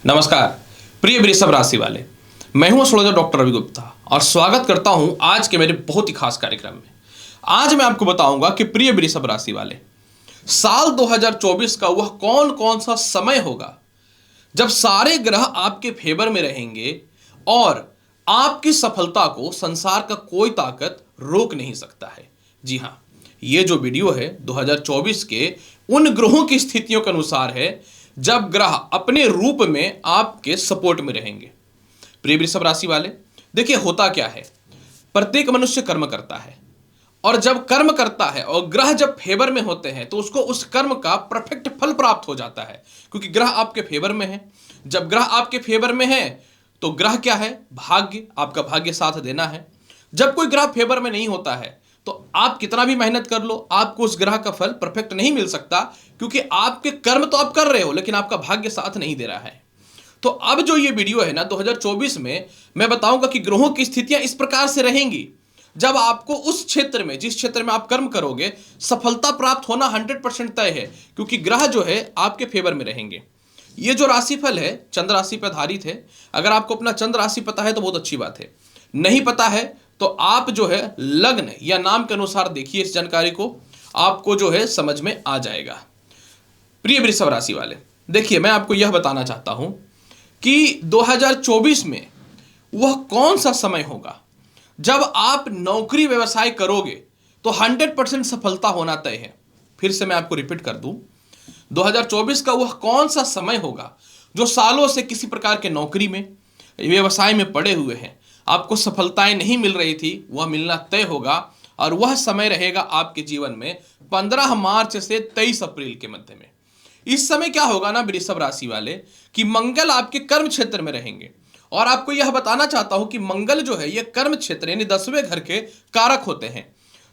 नमस्कार प्रिय वृषभ राशि वाले। मैं हूं एस्ट्रोलॉजर डॉक्टर रवि गुप्ता और स्वागत करता हूं आज के मेरे बहुत ही खास कार्यक्रम में। आज मैं आपको बताऊंगा कि प्रिय वृषभ राशि वाले, साल 2024 का वह कौन कौन सा समय होगा जब सारे ग्रह आपके फेवर में रहेंगे और आपकी सफलता को संसार का कोई ताकत रोक नहीं सकता है। जी हां, ये जो वीडियो है 2024 के उन ग्रहों की स्थितियों के अनुसार है जब ग्रह अपने रूप में आपके सपोर्ट में रहेंगे। प्रिय वृषभ राशि वाले, देखिए होता क्या है, प्रत्येक मनुष्य कर्म करता है और जब कर्म करता है और ग्रह जब फेवर में होते हैं तो उसको उस कर्म का परफेक्ट फल प्राप्त हो जाता है, क्योंकि ग्रह आपके फेवर में है। जब ग्रह आपके फेवर में है तो ग्रह क्या है, भाग्य, आपका भाग्य साथ देना है। जब कोई ग्रह फेवर में नहीं होता है तो आप कितना भी मेहनत कर लो, आपको उस ग्रह का फल परफेक्ट नहीं मिल सकता, क्योंकि आपके कर्म तो आप कर रहे हो लेकिन आपका भाग्य साथ नहीं दे रहा है। तो अब जो ये वीडियो है ना 2024 में मैं बताऊंगा कि ग्रहों की स्थितियां इस प्रकार से रहेंगी जब आपको उस क्षेत्र में, जिस क्षेत्र में आप कर्म करोगे, सफलता प्राप्त होना 100% तय है, क्योंकि ग्रह जो है आपके फेवर में रहेंगे। ये जो राशिफल है चंद्र राशि पर आधारित है। अगर आपको अपना चंद्र राशि पता है तो बहुत अच्छी बात है, नहीं पता है तो आप जो है लग्न या नाम के अनुसार देखिए इस जानकारी को, आपको जो है समझ में आ जाएगा। प्रिय वृषभ राशि वाले, देखिए मैं आपको यह बताना चाहता हूं कि 2024 में वह कौन सा समय होगा जब आप नौकरी व्यवसाय करोगे तो 100% सफलता होना तय है। फिर से मैं आपको रिपीट कर दूं, 2024 का वह कौन सा समय होगा जो सालों से किसी प्रकार के नौकरी में, व्यवसाय में पड़े हुए हैं, आपको सफलताएं नहीं मिल रही थी, वह मिलना तय होगा। और वह समय रहेगा आपके जीवन में 15 मार्च से 23 अप्रैल के मध्य में। इस समय क्या होगा ना वृषभ राशि वाले, कि मंगल आपके कर्म क्षेत्र में रहेंगे। और आपको यह बताना चाहता हूं कि मंगल जो है यह कर्म क्षेत्र यानी 10वें घर के कारक होते हैं।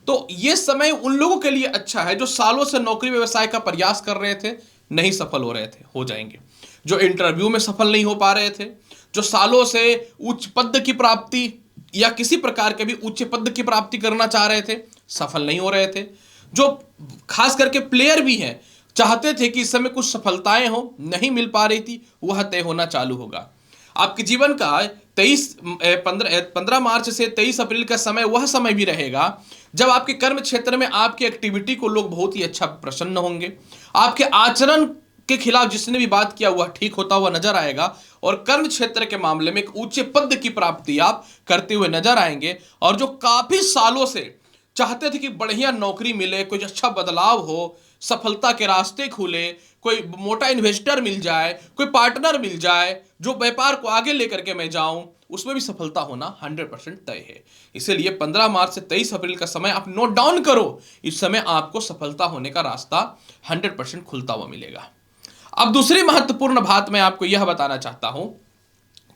तो यह समय उन लोगों के लिए अच्छा है जो सालों से नौकरी व्यवसाय का प्रयास कर रहे थे, नहीं सफल हो रहे थे, हो जाएंगे। जो इंटरव्यू में सफल नहीं हो पा रहे थे, जो सालों से उच्च पद की प्राप्ति या किसी प्रकार के भी उच्च पद की प्राप्ति करना चाह रहे थे, सफल नहीं हो रहे थे, जो खास करके प्लेयर भी हैं, चाहते थे कि इस समय कुछ सफलताएं हो, नहीं मिल पा रही थी, वह तय होना चालू होगा। आपके जीवन का 15 मार्च से 23 अप्रैल का समय वह समय भी रहेगा जब आपके कर्म क्षेत्र में आपकी एक्टिविटी को लोग बहुत ही अच्छा प्रसन्न होंगे। आपके आचरण के खिलाफ जिसने भी बात किया वह ठीक होता हुआ नजर आएगा और कर्म क्षेत्र के मामले में एक ऊंचे पद की प्राप्ति आप करते हुए नजर आएंगे। और जो काफी सालों से चाहते थे कि बढ़िया नौकरी मिले, कुछ अच्छा बदलाव हो, सफलता के रास्ते खुले, कोई मोटा इन्वेस्टर मिल जाए, कोई पार्टनर मिल जाए जो व्यापार को आगे लेकर के मैं जाऊं, उसमें भी सफलता होना 100% तय है। इसीलिए 15 मार्च से 23 अप्रैल का समय आप नोट डाउन करो, इस समय आपको सफलता होने का रास्ता 100% खुलता हुआ मिलेगा। अब दूसरी महत्वपूर्ण बात मैं आपको यह बताना चाहता हूं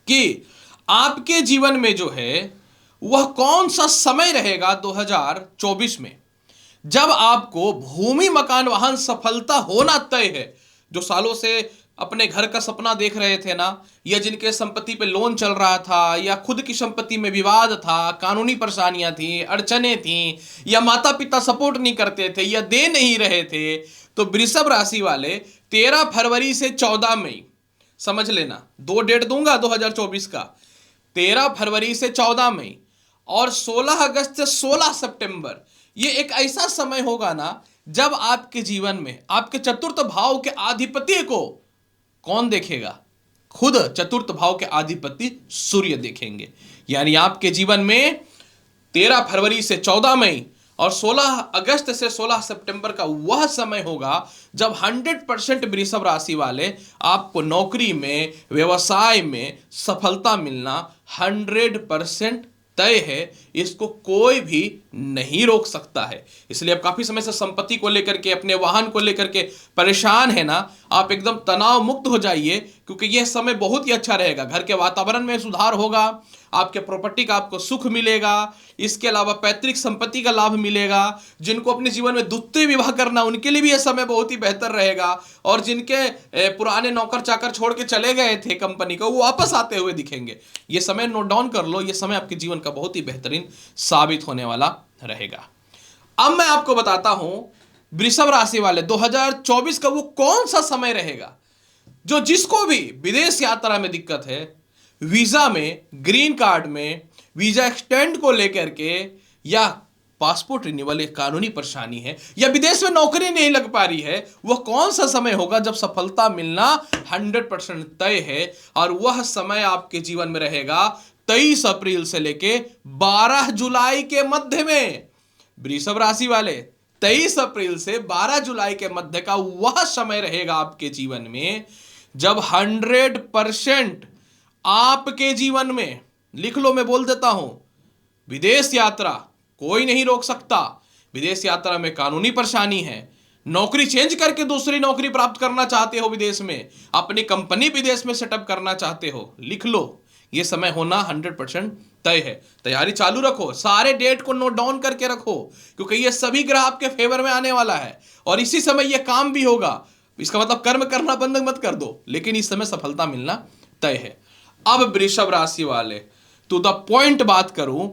कि आपके जीवन में जो है वह कौन सा समय रहेगा 2024 में जब आपको भूमि मकान वाहन सफलता होना तय है। जो सालों से अपने घर का सपना देख रहे थे ना, या जिनके संपत्ति पे लोन चल रहा था, या खुद की संपत्ति में विवाद था, कानूनी परेशानियां थी, अड़चने थी, या माता पिता सपोर्ट नहीं करते थे या दे नहीं रहे थे, तो वृषभ राशि वाले 13 फरवरी से 14 मई, समझ लेना 2 डेट दूंगा 2024 का, 13 फरवरी से 14 मई और 16 अगस्त से 16 सितंबर, ये एक ऐसा समय होगा ना जब आपके जीवन में आपके चतुर्थ भाव के आधिपत्य को कौन देखेगा? खुद चतुर्थ भाव के अधिपति सूर्य देखेंगे। यानी आपके जीवन में 13 फरवरी से 14 मई और 16 अगस्त से 16 सितंबर का वह समय होगा जब 100% वृषभ राशि वाले आपको नौकरी में, व्यवसाय में सफलता मिलना 100% तय है। इसको कोई भी नहीं रोक सकता है। इसलिए आप काफी समय से संपत्ति को लेकर के, अपने वाहन को लेकर के परेशान है ना, आप एकदम तनाव मुक्त हो जाइए, क्योंकि यह समय बहुत ही अच्छा रहेगा। घर के वातावरण में सुधार होगा, आपके प्रॉपर्टी का आपको सुख मिलेगा, इसके अलावा पैतृक संपत्ति का लाभ मिलेगा। जिनको अपने जीवन में द्वितीय विवाह करना, उनके लिए भी यह समय बहुत ही बेहतर रहेगा। और जिनके पुराने नौकर चाकर छोड़ के चले गए थे कंपनी को, वो वापस आते हुए दिखेंगे। ये समय नोट डाउन कर लो, ये समय आपके जीवन का बहुत ही बेहतरीन साबित होने वाला रहेगा। अब मैं आपको बताता हूं वृषभ राशि वाले 2024 का वो कौन सा समय रहेगा जो जिसको भी विदेश यात्रा में दिक्कत है, वीजा में, ग्रीन कार्ड में, वीजा एक्सटेंड को लेकर के, या पासपोर्ट रिन्यूअल एक कानूनी परेशानी है, या विदेश में नौकरी नहीं लग पा रही है, वह कौन सा समय होगा जब सफलता मिलना 100% तय है। और वह समय आपके जीवन में रहेगा 23 अप्रैल से लेके 12 जुलाई के मध्य में। वृषभ राशि वाले, 23 अप्रैल से 12 जुलाई के मध्य का वह समय रहेगा आपके जीवन में जब 100% आपके जीवन में, लिख लो, मैं बोल देता हूं, विदेश यात्रा कोई नहीं रोक सकता। विदेश यात्रा में कानूनी परेशानी है, नौकरी चेंज करके दूसरी नौकरी प्राप्त करना चाहते हो विदेश में, अपनी कंपनी विदेश में सेटअप करना चाहते हो, लिख लो, यह समय होना 100% तय है। तैयारी चालू रखो, सारे डेट को नोट डाउन करके रखो, क्योंकि ये सभी ग्रह आपके फेवर में आने वाला है और इसी समय यह काम भी होगा। इसका मतलब कर्म करना बंद मत कर दो, लेकिन इस समय सफलता मिलना तय है। अब वृषभ राशि वाले, टू द पॉइंट बात करूं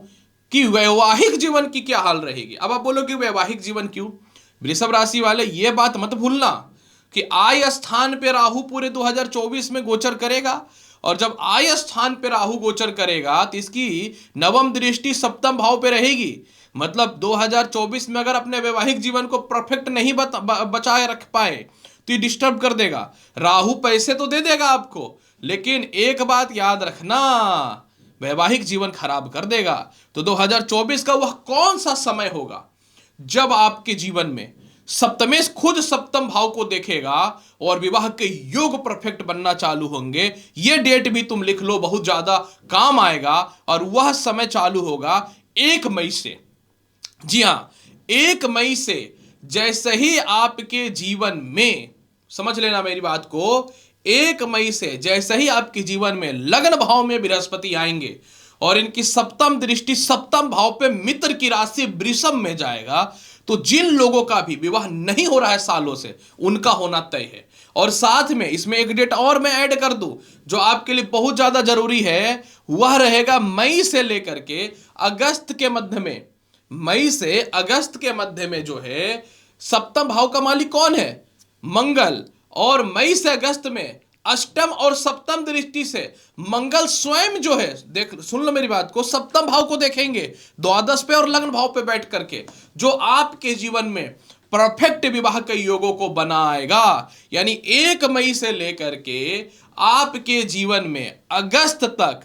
कि वैवाहिक जीवन की क्या हाल रहेगी। अब आप बोलोगे वैवाहिक जीवन क्यों? वृषभ राशि वाले, यह बात मत भूलना कि आय स्थान पे राहु पूरे 2024 में गोचर करेगा, और जब आय स्थान पे राहु गोचर करेगा तो इसकी नवम दृष्टि सप्तम भाव पे रहेगी। मतलब 2024 में अगर अपने वैवाहिक जीवन को परफेक्ट नहीं बचाए रख पाए तो ये डिस्टर्ब कर देगा। राहु पैसे तो दे देगा आपको, लेकिन एक बात याद रखना, वैवाहिक जीवन खराब कर देगा। तो 2024 का वह कौन सा समय होगा जब आपके जीवन में सप्तमेश खुद सप्तम भाव को देखेगा और विवाह के योग परफेक्ट बनना चालू होंगे। यह डेट भी तुम लिख लो, बहुत ज्यादा काम आएगा। और वह समय चालू होगा 1 मई से। जी हां, 1 मई से जैसे ही आपके जीवन में, समझ लेना मेरी बात को, 1 मई से जैसे ही आपके जीवन में लग्न भाव में बृहस्पति आएंगे और इनकी सप्तम दृष्टि सप्तम भाव पे मित्र की राशि वृषभ में जाएगा, तो जिन लोगों का भी विवाह नहीं हो रहा है सालों से, उनका होना तय है। और साथ में इसमें एक डेट और मैं ऐड कर दूं जो आपके लिए बहुत ज्यादा जरूरी है, वह रहेगा मई से लेकर के अगस्त के मध्य में। मई से अगस्त के मध्य में जो है, सप्तम भाव का मालिक कौन है? मंगल। और मई से अगस्त में अष्टम और सप्तम दृष्टि से मंगल स्वयं जो है, देख सुन लो मेरी बात को, सप्तम भाव को देखेंगे द्वादश पे और लग्न भाव पे बैठ करके, जो आपके जीवन में परफेक्ट विवाह के योगों को बनाएगा। यानी 1 मई से लेकर के आपके जीवन में अगस्त तक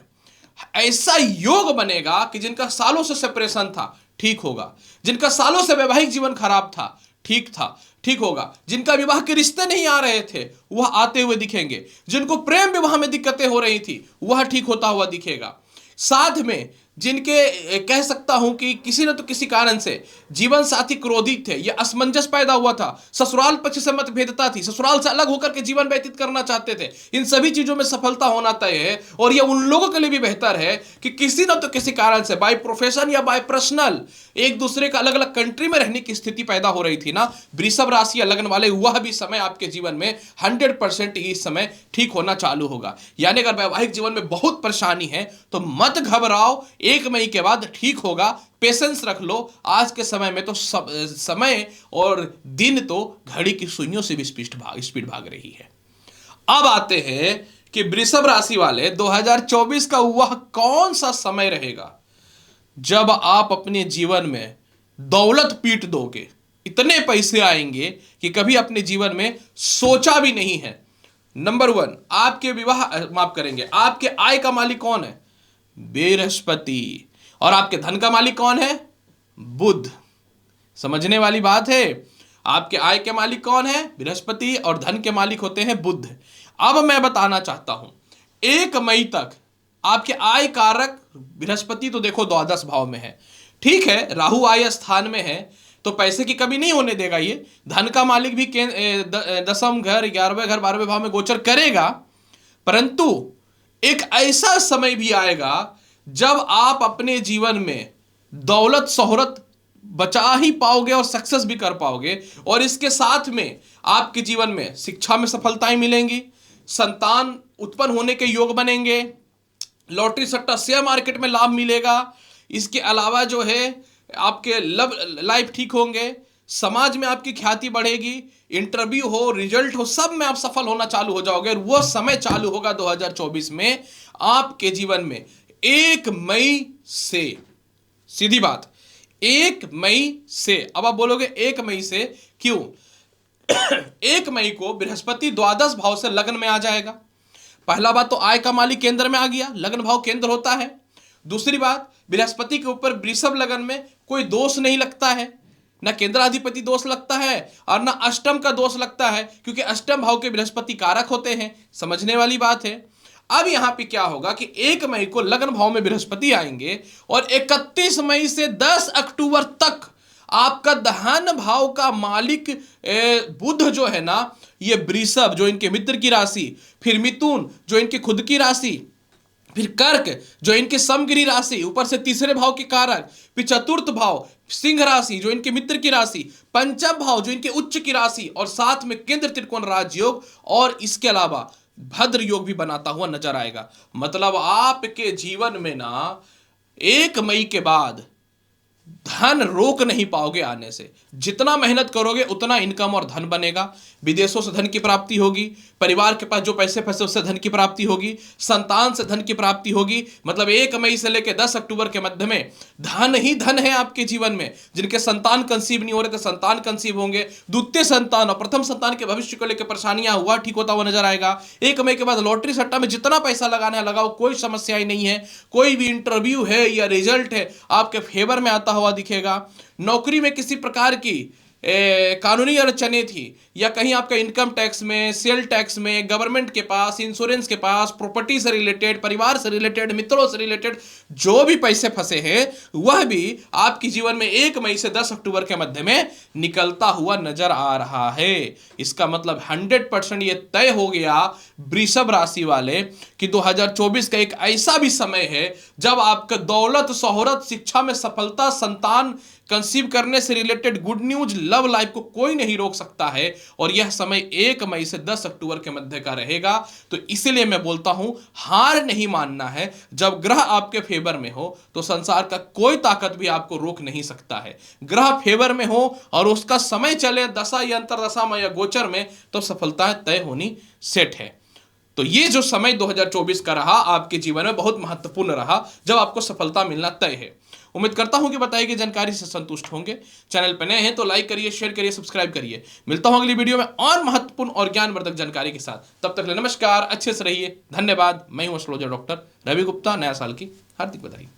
ऐसा योग बनेगा कि जिनका सालों से सेपरेशन था ठीक होगा, जिनका सालों से वैवाहिक जीवन खराब था ठीक होगा, जिनका विवाह के रिश्ते नहीं आ रहे थे वह आते हुए दिखेंगे, जिनको प्रेम विवाह में दिक्कतें हो रही थी वह ठीक होता हुआ दिखेगा। साथ में जिनके कह सकता हूं कि किसी न तो किसी कारण से जीवन साथी क्रोधित थे, यह असमंजस पैदा हुआ था, ससुराल पक्ष से मतभेदता थी, ससुराल से अलग होकर के जीवन व्यतीत करना चाहते थे, इन सभी चीजों में सफलता होना तय है। और यह उन लोगों के लिए भी बेहतर है कि किसी न तो किसी कारण से बाय प्रोफेशन या बाय पर्सनल एक दूसरे का अलग अलग कंट्री में रहने की स्थिति पैदा हो रही थी ना, वृषभ राशि या लग्न वाले, वह भी समय आपके जीवन में 100% इस समय ठीक होना चालू होगा। यानी अगर वैवाहिक जीवन में बहुत परेशानी है तो मत घबराओ, 1 मई के बाद ठीक होगा, पेशेंस रख लो। आज के समय में तो समय और दिन तो घड़ी की सुइयों से भी स्पीड भाग रही है। अब आते हैं कि वृषभ राशि वाले 2024 का वह कौन सा समय रहेगा जब आप अपने जीवन में दौलत पीट दोगे, इतने पैसे आएंगे कि कभी अपने जीवन में सोचा भी नहीं है। नंबर 1, आपके विवाह माफ करेंगे, आपके आय का मालिक कौन है? बृहस्पति। और आपके धन का मालिक कौन है? बुध। समझने वाली बात है। आपके आय के मालिक कौन है? बृहस्पति। और धन के मालिक होते हैं बुध। अब मैं बताना चाहता हूं, 1 मई तक आपके आय कारक बृहस्पति तो देखो द्वादश भाव में है, ठीक है, राहु आय स्थान में है तो पैसे की कमी नहीं होने देगा। ये धन का मालिक भी दसम घर, 11वें घर, 12वें भाव में गोचर करेगा। परंतु एक ऐसा समय भी आएगा जब आप अपने जीवन में दौलत शोहरत बचा ही पाओगे और सक्सेस भी कर पाओगे। और इसके साथ में आपके जीवन में शिक्षा में सफलताएं मिलेंगी, संतान उत्पन्न होने के योग बनेंगे, लॉटरी सट्टा शेयर मार्केट में लाभ मिलेगा। इसके अलावा जो है आपके लव लाइफ ठीक होंगे, समाज में आपकी ख्याति बढ़ेगी, इंटरव्यू हो, रिजल्ट हो, सब में आप सफल होना चालू हो जाओगे। और वो समय चालू होगा 2024 में आपके जीवन में 1 मई से। सीधी बात, 1 मई से। अब आप बोलोगे 1 मई से क्यों? 1 मई को बृहस्पति द्वादश भाव से लग्न में आ जाएगा। पहला बात तो आय का मालिक केंद्र में आ गया, लग्न भाव केंद्र होता है। दूसरी बात, बृहस्पति के ऊपर वृषभ लगन में कोई दोष नहीं लगता है, ना केंद्राधिपति दोष लगता है और ना अष्टम का दोष लगता है, क्योंकि अष्टम भाव के बृहस्पति कारक होते हैं। समझने वाली बात है। अब यहां पे क्या होगा कि 1 मई को लग्न भाव में बृहस्पति आएंगे और 31 मई से 10 अक्टूबर तक आपका धन भाव का मालिक बुध जो है ना, ये वृषभ जो इनके मित्र की राशि, फिर मिथुन जो इनकी खुद की राशि, फिर कर्क जो इनके समगिरी राशि, ऊपर से तीसरे भाव के कारक, फिर चतुर्थ भाव सिंह राशि जो इनके मित्र की राशि, पंचम भाव जो इनके उच्च की राशि, और साथ में केंद्र त्रिकोण राजयोग, और इसके अलावा भद्र योग भी बनाता हुआ नजर आएगा। मतलब आपके जीवन में ना 1 मई के बाद धन रोक नहीं पाओगे आने से। जितना मेहनत करोगे उतना इनकम और धन बनेगा। विदेशों से धन की प्राप्ति होगी, परिवार के पास जो पैसे फंसे उससे धन की प्राप्ति होगी, संतान से धन की प्राप्ति होगी। मतलब 1 मई से लेकर 10 अक्टूबर के मध्य में धन ही धन है आपके जीवन में। जिनके संतान कंसीव नहीं हो रहे थे, संतान कंसीव होंगे। द्वितीय संतान और प्रथम संतान के भविष्य को लेकर परेशानियां हुआ ठीक होता हुआ नजर आएगा। 1 मई के बाद लॉटरी सट्टा में जितना पैसा लगाना है लगाओ, कोई समस्या ही नहीं है। कोई भी इंटरव्यू है या रिजल्ट है आपके फेवर में आता हुआ दिखेगा। नौकरी में किसी प्रकार की कानूनी अड़चनें थी, या कहीं आपका इनकम टैक्स में, सेल टैक्स में, गवर्नमेंट के पास, इंश्योरेंस के पास, प्रॉपर्टी से रिलेटेड, परिवार से रिलेटेड, मित्रों से रिलेटेड जो भी पैसे फंसे हैं वह भी आपके जीवन में 1 मई से 10 अक्टूबर के मध्य में निकलता हुआ नजर आ रहा है। इसका मतलब 100% ये तय हो गया वृषभ राशि वाले कि 2024 का एक ऐसा भी समय है जब आपका दौलत, शोहरत, शिक्षा में सफलता, संतान कंसीव करने से related good news, love life को कोई नहीं रोक सकता है। और यह समय 1 मई से 10 अक्टूबर के मध्य का रहेगा। तो इसीलिए मैं बोलता हूं, हार नहीं मानना है। जब ग्रह आपके फेवर में हो तो संसार का कोई ताकत भी आपको रोक नहीं सकता है। ग्रह फेवर में हो और उसका समय चले दशा या अंतरदशा में या गोचर में, तो सफलता तय होनी सेट है। तो ये जो समय 2024 का रहा आपके जीवन में बहुत महत्वपूर्ण रहा, जब आपको सफलता मिलना तय है। उम्मीद करता हूं कि बताई गई जानकारी से संतुष्ट होंगे। चैनल पर नए हैं तो लाइक करिए, शेयर करिए, सब्सक्राइब करिए। मिलता हूं अगली वीडियो में और महत्वपूर्ण और ज्ञानवर्धक जानकारी के साथ। तब तक नमस्कार, अच्छे से रहिए, धन्यवाद। मैं हूं एस्ट्रोलॉजर डॉक्टर रवि गुप्ता। नया साल की हार्दिक बधाई।